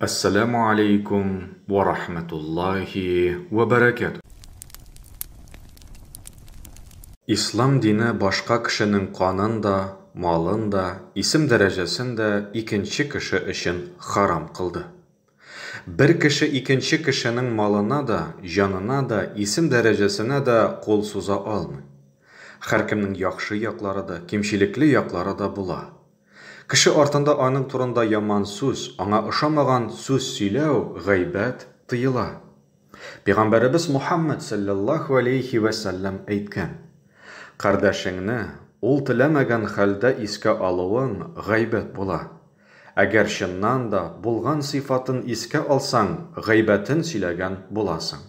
Assalamu alaikum wa rahmatullahi wa barakatuh. İslam dini başka kişinin kanın da, malın da, isim derecesini de ikinci kişi için haram kıldı. Bir kişi ikinci kişinin malına da, canına da, isim derecesine de kol suza almıyor. Her kimnin yaxşı yakları da, kimşilikli yakları da bula. Kişi ortanda onun turunda yaman söz, ona ışamagan söz söylew, gıybet tıyıla. Peygamberimiz Muhammed sallallahu aleyhi ve sellem aytgan: Kardeşini ol tilemegen halde iske alıwın gıybet bula. Eğer şundan da bulgan sıfatın iske alsan, gıybetin söylegen bulasın.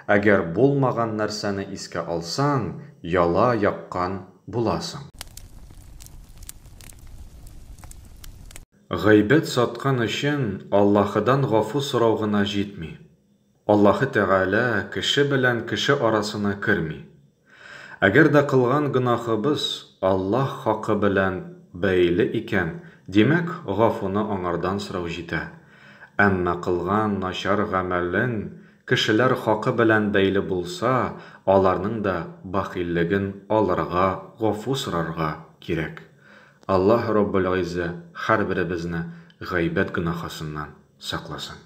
Eğer bulmagan nerseni iske alsan, yala yakkan bulasın. Gıybet satkan için Allah'dan gafu sorawgına jitmi. Allah Teala kişi bilen kişi arasına kirmi. Eğer de kılgan günahыбыз Allah hakkı bilen beyli iken, demek gafunu onardan soraw jite. Amma kılgan naşar gamelin kişiler hakkı bilen beyli bulsa, alarның da bakilligin alırga, gafu sorarga kirek. Allah Rabbul İzze her birimizni gıybet günahısından saklasın.